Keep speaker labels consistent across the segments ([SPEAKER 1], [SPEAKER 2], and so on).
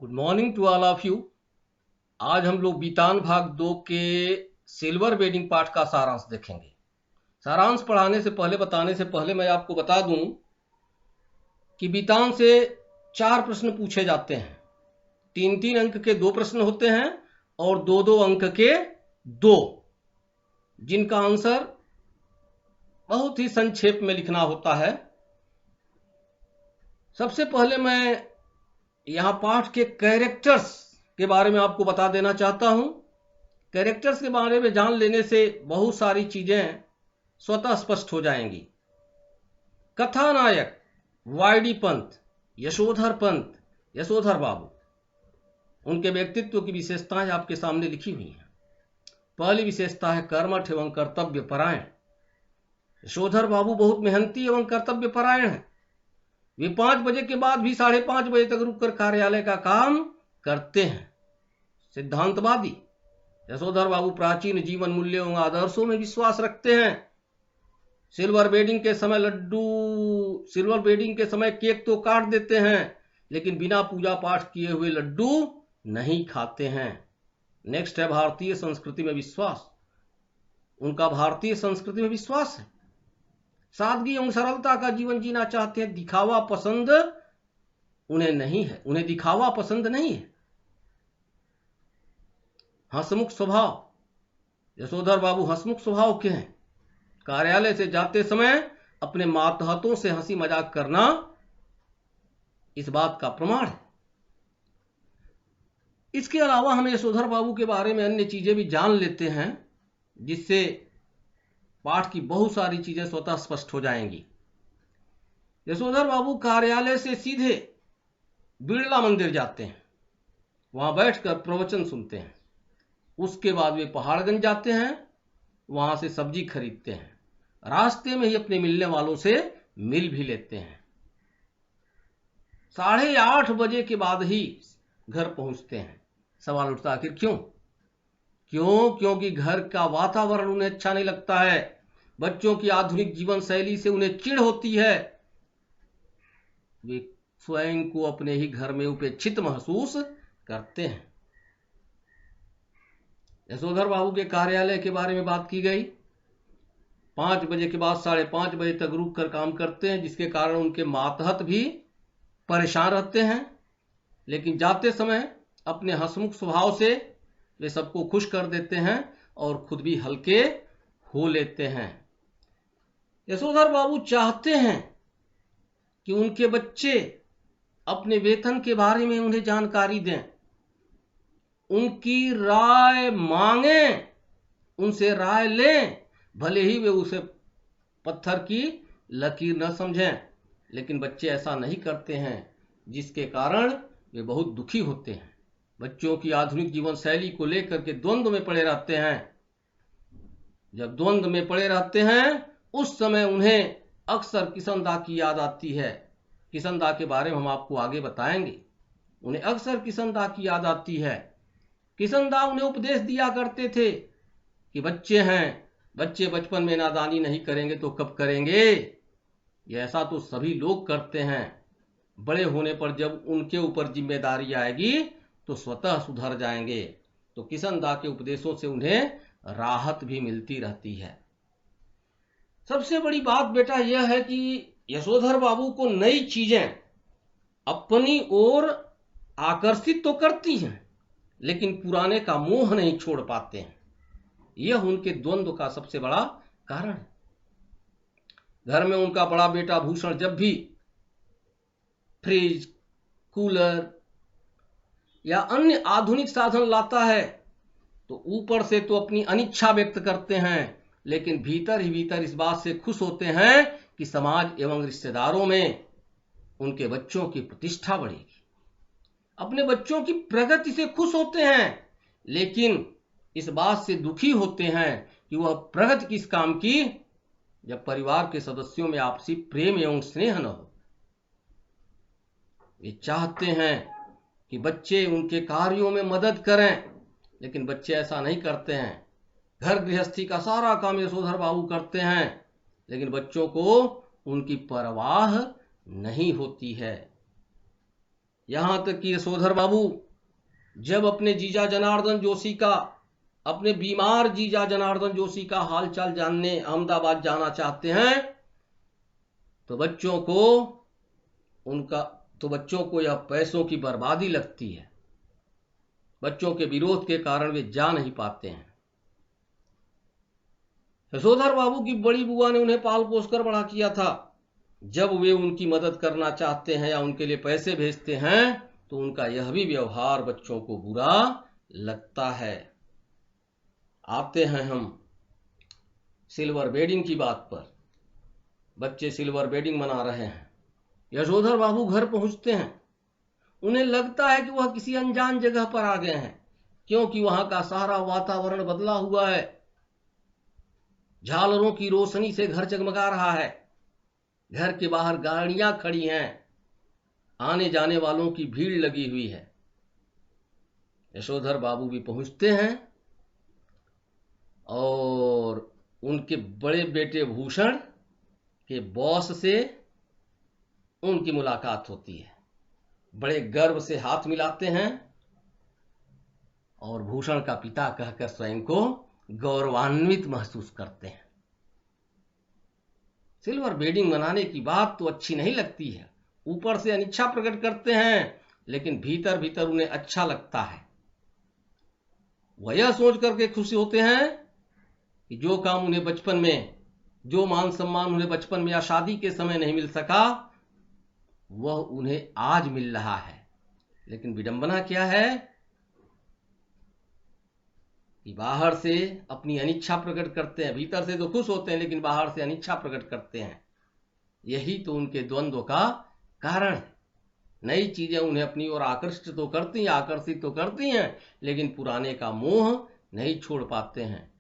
[SPEAKER 1] Good morning to all of you. आज हम लोग बीतान भाग 2 के सिल्वर बेडिंग पाठ का सारांश देखेंगे। सारांश पढ़ाने से पहले बताने से पहले मैं आपको बता दूं कि बीतान से 4 प्रश्न पूछे जाते हैं। 3-3 अंक के 2 प्रश्न होते हैं और 2-2 अंक के 2, जिनका आंसर बहुत ही संक्षेप में लिखना होता है। सबसे पहले मैं यहाँ पाठ के कैरेक्टर्स के बारे में आपको बता देना चाहता हूँ। कैरेक्टर्स के बारे में जान लेने से बहुत सारी चीजें स्वतः स्पष्ट हो जाएंगी। कथानायक वाईडी पंत, यशोधर पंत, यशोधर बाबू, उनके व्यक्तित्व की विशेषताएं आपके सामने लिखी हुई हैं। पहली विशेषता है कर्मठ एवं कर्तव्य परायण। यशोधर बाबू बहुत मेहनती एवं कर्तव्य परायण हैं। वे 5 बजे के बाद भी 5:30 बजे तक रुककर कार्यालय का काम करते हैं। सिद्धांतवादी यशोधर बाबू प्राचीन जीवन मूल्यों एवं आदर्शों में विश्वास रखते हैं। सिल्वर बेडिंग के समय केक तो काट देते हैं, लेकिन बिना पूजा पाठ किए हुए लड्डू नहीं खाते हैं। नेक्स्ट है भारतीय संस्कृति में विश्वास। उनका भारतीय संस्कृति में विश्वास है। सादगी एवं सरलता का जीवन जीना चाहते हैं। दिखावा पसंद उन्हें नहीं है, उन्हें दिखावा पसंद नहीं है। हंसमुख स्वभाव। यशोधर बाबू हंसमुख स्वभाव के हैं। कार्यालय से जाते समय अपने मातहतों से हंसी मजाक करना इस बात का प्रमाण है। इसके अलावा हम यशोधर बाबू के बारे में अन्य चीजें भी जान लेते हैं, जिससे पाठ की बहुत सारी चीजें स्वतः स्पष्ट हो जाएंगी। यशोधर बाबू कार्यालय से सीधे बिरला मंदिर जाते हैं, वहां बैठकर प्रवचन सुनते हैं। उसके बाद वे पहाड़गंज जाते हैं, वहां से सब्जी खरीदते हैं। रास्ते में ही अपने मिलने वालों से मिल भी लेते हैं। 8:30 बजे के बाद ही घर पहुंचते हैं। सवाल उठता आखिर क्यों? क्योंकि घर का वातावरण उन्हें अच्छा नहीं लगता है। बच्चों की आधुनिक जीवन शैली से उन्हें चिढ़ होती है। वे स्वयं को अपने ही घर में उपेक्षित महसूस करते हैं। यशोधर बाबू के कार्यालय के बारे में बात की गई। 5 बजे के बाद 5:30 बजे तक रुक कर काम करते हैं, जिसके कारण उनके मातहत भी परेशान रहते हैं। लेकिन जाते समय अपने हंसमुख स्वभाव से वे सबको खुश कर देते हैं और खुद भी हल्के हो लेते हैं। यशोधर बाबू चाहते हैं कि उनके बच्चे अपने वेतन के बारे में उन्हें जानकारी दें, उनकी राय मांगें, उनसे राय लें। भले ही वे उसे पत्थर की लकीर न समझें, लेकिन बच्चे ऐसा नहीं करते हैं, जिसके कारण वे बहुत दुखी होते हैं। बच्चों की आधुनिक जीवन शैली को लेकर के द्वंद्व में पड़े रहते हैं। जब द्वंद्व में पड़े रहते हैं, उस समय उन्हें अक्सर किशनदा की याद आती है। किशनदा के बारे में हम आपको आगे बताएंगे। उन्हें अक्सर किशनदा की याद आती है। किशनदा उन्हें उपदेश दिया करते थे कि बच्चे हैं, बच्चे बचपन में नादानी नहीं करेंगे तो कब करेंगे? ये ऐसा तो सभी लोग करते हैं। बड़े होने पर जब उनके ऊपर जिम्मेदारी आएगी तो स्वतः सुधर जाएंगे। तो किशनदा के उपदेशों से उन्हें राहत भी मिलती रहती है। सबसे बड़ी बात बेटा यह है कि यशोधर बाबू को नई चीजें अपनी ओर आकर्षित तो करती हैं, लेकिन पुराने का मोह नहीं छोड़ पाते हैं। यह उनके द्वंद्व का सबसे बड़ा कारण है। घर में उनका बड़ा बेटा भूषण जब भी फ्रिज, कूलर या अन्य आधुनिक साधन लाता है तो ऊपर से तो अपनी अनिच्छा व्यक्त करते हैं, लेकिन भीतर ही भीतर इस बात से खुश होते हैं कि समाज एवं रिश्तेदारों में उनके बच्चों की प्रतिष्ठा बढ़ेगी। अपने बच्चों की प्रगति से खुश होते हैं, लेकिन इस बात से दुखी होते हैं कि वह प्रगति किस काम की, जब परिवार के सदस्यों में आपसी प्रेम एवं स्नेह न हो। वे चाहते हैं कि बच्चे उनके कार्यों में मदद करें, लेकिन बच्चे ऐसा नहीं करते हैं। घर गृहस्थी का सारा काम यशोधर बाबू करते हैं, लेकिन बच्चों को उनकी परवाह नहीं होती है। यहां तक कि यशोधर बाबू जब अपने जीजा जनार्दन जोशी का, अपने बीमार जीजा जनार्दन जोशी का हालचाल जानने अहमदाबाद जाना चाहते हैं तो बच्चों को यह पैसों की बर्बादी लगती है। बच्चों के विरोध के कारण वे जा नहीं पाते हैं। यशोधर बाबू की बड़ी बुआ ने उन्हें पाल पोस कर बड़ा किया था। जब वे उनकी मदद करना चाहते हैं या उनके लिए पैसे भेजते हैं तो उनका यह भी व्यवहार बच्चों को बुरा लगता है। आते हैं हम सिल्वर बेडिंग की बात पर। बच्चे सिल्वर बेडिंग मना रहे हैं। यशोधर बाबू घर पहुंचते हैं। उन्हें लगता है कि वह किसी अनजान जगह पर आ गए हैं, क्योंकि वहां का सारा वातावरण बदला हुआ है। झालरों की रोशनी से घर जगमगा रहा है। घर के बाहर गाड़ियां खड़ी हैं। आने जाने वालों की भीड़ लगी हुई है। यशोधर बाबू भी पहुंचते हैं और उनके बड़े बेटे भूषण के बॉस से उनकी मुलाकात होती है। बड़े गर्व से हाथ मिलाते हैं और भूषण का पिता कहकर स्वयं को गौरवान्वित महसूस करते हैं। सिल्वर बेडिंग मनाने की बात तो अच्छी नहीं लगती है। ऊपर से अनिच्छा प्रकट करते हैं, लेकिन भीतर भीतर उन्हें अच्छा लगता है। वह यह सोच करके खुशी होते हैं कि जो काम उन्हें बचपन में, जो मान सम्मान उन्हें बचपन में या शादी के समय नहीं मिल सका, वह उन्हें आज मिल रहा है। लेकिन विडंबना क्या है कि बाहर से अपनी अनिच्छा प्रकट करते हैं। भीतर से तो खुश होते हैं, लेकिन बाहर से अनिच्छा प्रकट करते हैं। यही तो उनके द्वंद्व का कारण है। नई चीजें उन्हें अपनी ओर आकर्षित तो करती हैं, आकर्षित तो करती हैं, लेकिन पुराने का मोह नहीं छोड़ पाते हैं।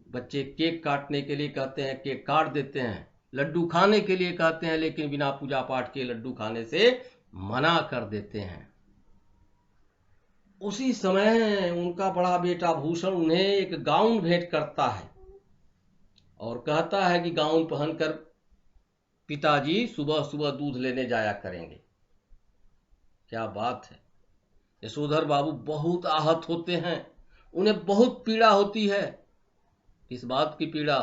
[SPEAKER 1] बच्चे केक काटने के लिए कहते हैं, केक काट देते हैं। लड्डू खाने के लिए कहते हैं, लेकिन बिना पूजा पाठ के लड्डू खाने से मना कर देते हैं। उसी समय उनका बड़ा बेटा भूषण उन्हें एक गाउन भेंट करता है और कहता है कि गाउन पहनकर पिताजी सुबह सुबह दूध लेने जाया करेंगे। क्या बात है। यशोधर बाबू बहुत आहत होते हैं। उन्हें बहुत पीड़ा होती है। इस बात की पीड़ा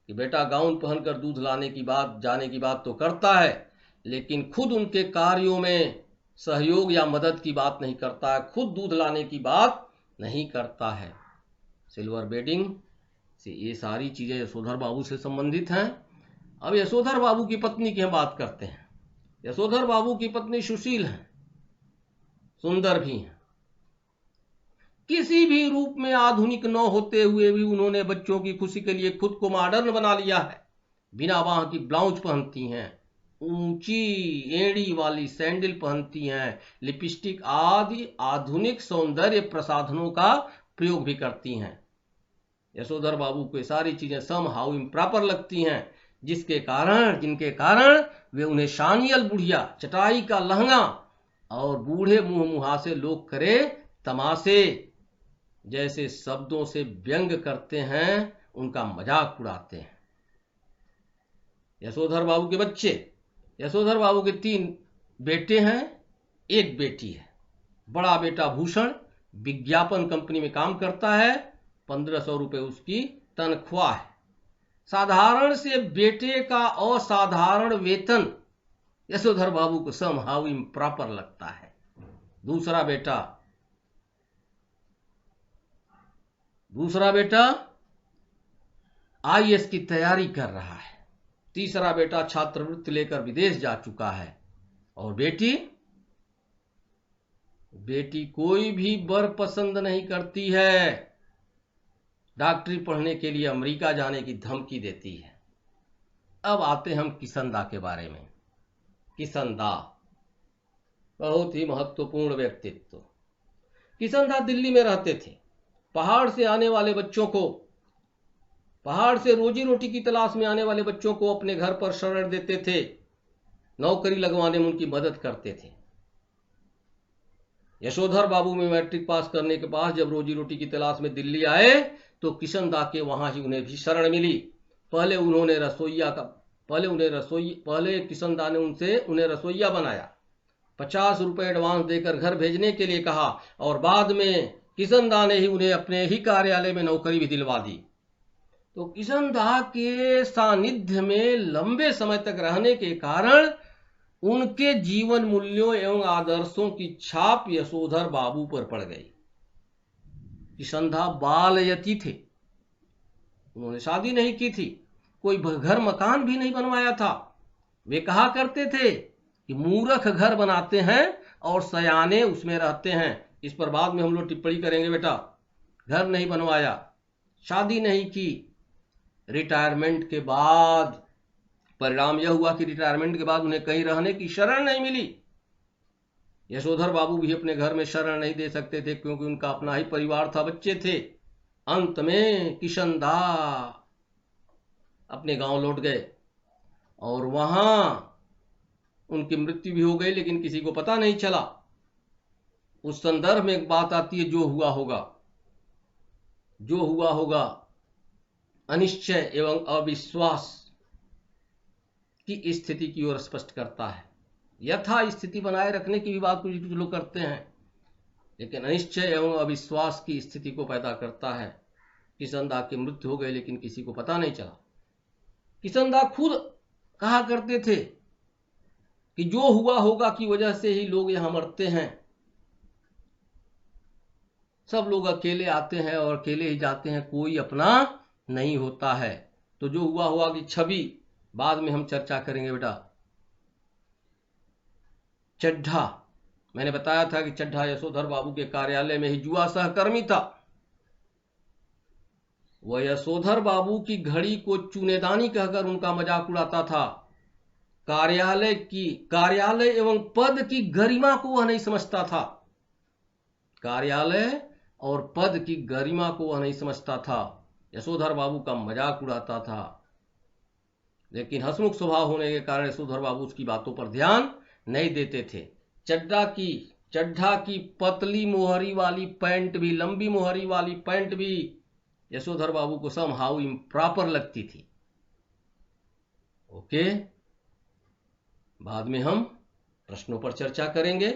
[SPEAKER 1] कि बेटा गाउन पहनकर दूध लाने की बात, जाने की बात तो करता है, लेकिन खुद उनके कार्यों में सहयोग या मदद की बात नहीं करता है, खुद दूध लाने की बात नहीं करता है। सिल्वर बेडिंग से ये सारी चीजें यशोधर बाबू से संबंधित हैं। अब यशोधर बाबू की पत्नी की हम बात करते हैं। यशोधर बाबू की पत्नी सुशील हैं, सुंदर भी हैं। किसी भी रूप में आधुनिक न होते हुए भी उन्होंने बच्चों की खुशी के लिए खुद को मॉडर्न बना लिया है। बिना बाह की ब्लाउज पहनती हैं, ऊंची एड़ी वाली सैंडल पहनती हैं, लिपस्टिक आदि आधुनिक सौंदर्य प्रसाधनों का प्रयोग भी करती हैं। यशोधर बाबू को सारी चीजें सम हाउ इम्प्रॉपर लगती हैं, जिनके कारण वे उन्हें शानियल बुढ़िया, चटाई का लहंगा और बूढ़े मुंह मुहासे लोग करे तमाशे जैसे शब्दों से व्यंग करते हैं, उनका मजाक उड़ाते हैं। यशोधर बाबू के बच्चे, यशोधर बाबू के 3 बेटे हैं, 1 बेटी है। बड़ा बेटा भूषण विज्ञापन कंपनी में काम करता है, 1500 रुपए उसकी तनख्वाह है। साधारण से बेटे का असाधारण वेतन यशोधर बाबू को समहाउ इम्प्रॉपर लगता है। दूसरा बेटा आईएएस की तैयारी कर रहा है। तीसरा बेटा छात्रवृत्ति लेकर विदेश जा चुका है। और बेटी कोई भी वर पसंद नहीं करती है। डॉक्टरी पढ़ने के लिए अमेरिका जाने की धमकी देती है। अब आते हम किशनदा के बारे में। किशनदा बहुत ही महत्वपूर्ण व्यक्तित्व। किशनदा दिल्ली में रहते थे। पहाड़ से रोजी रोटी की तलाश में आने वाले बच्चों को अपने घर पर शरण देते थे, नौकरी लगवाने में उनकी मदद करते थे। यशोधर बाबू में मैट्रिक पास करने के बाद जब रोजी रोटी की तलाश में दिल्ली आए तो किशनदा के वहां ही उन्हें भी शरण मिली। पहले किशनदा ने उन्हें रसोइया बनाया। ₹50 एडवांस देकर घर भेजने के लिए कहा और बाद में किशनदा ने ही उन्हें अपने ही कार्यालय में नौकरी भी दिलवा दी। तो किशनदा के सानिध्य में लंबे समय तक रहने के कारण उनके जीवन मूल्यों एवं आदर्शों की छाप यशोधर बाबू पर पड़ गई। किशनदा बालयती थे, उन्होंने शादी नहीं की थी, कोई घर मकान भी नहीं बनवाया था। वे कहा करते थे कि मूर्ख घर बनाते हैं और सयाने उसमें रहते हैं। इस पर बाद में हम लोग टिप्पणी करेंगे बेटा। घर नहीं बनवाया, शादी नहीं की। रिटायरमेंट के बाद परिणाम यह हुआ कि रिटायरमेंट के बाद उन्हें कहीं रहने की शरण नहीं मिली। यशोधर बाबू भी अपने घर में शरण नहीं दे सकते थे क्योंकि उनका अपना ही परिवार था, बच्चे थे। अंत में किशनदा अपने गांव लौट गए और वहां उनकी मृत्यु भी हो गई, लेकिन किसी को पता नहीं चला। उस संदर्भ में एक बात आती है, जो हुआ होगा, जो हुआ होगा अनिश्चय एवं अविश्वास की स्थिति की ओर स्पष्ट करता है। यथा स्थिति बनाए रखने की भी बात कुछ लोग करते हैं, लेकिन अनिश्चय एवं अविश्वास की स्थिति को पैदा करता है। किशनदा की मृत्यु हो गई लेकिन किसी को पता नहीं चला। किशनदा खुद कहा करते थे कि जो हुआ होगा की वजह से ही लोग यहां मरते हैं। सब लोग अकेले आते हैं और अकेले ही जाते हैं, कोई अपना नहीं होता है। तो जो हुआ होगा की छवि बाद में हम चर्चा करेंगे बेटा। चड्ढा, मैंने बताया था कि चड्ढा यशोधर बाबू के कार्यालय में ही जुआ सहकर्मी था। वह यशोधर बाबू की घड़ी को चूनेदानी कहकर उनका मजाक उड़ाता था। कार्यालय एवं पद की गरिमा को वह नहीं समझता था। कार्यालय और पद की गरिमा को वह नहीं समझता था, यशोधर बाबू का मजाक उड़ाता था। लेकिन हंसमुख स्वभाव होने के कारण यशोधर बाबू उसकी बातों पर ध्यान नहीं देते थे। चड्ढा की पतली मोहरी वाली पैंट भी, लंबी मोहरी वाली पैंट भी यशोधर बाबू को समहाउ इम्प्रॉपर लगती थी। ओके, बाद में हम प्रश्नों पर चर्चा करेंगे।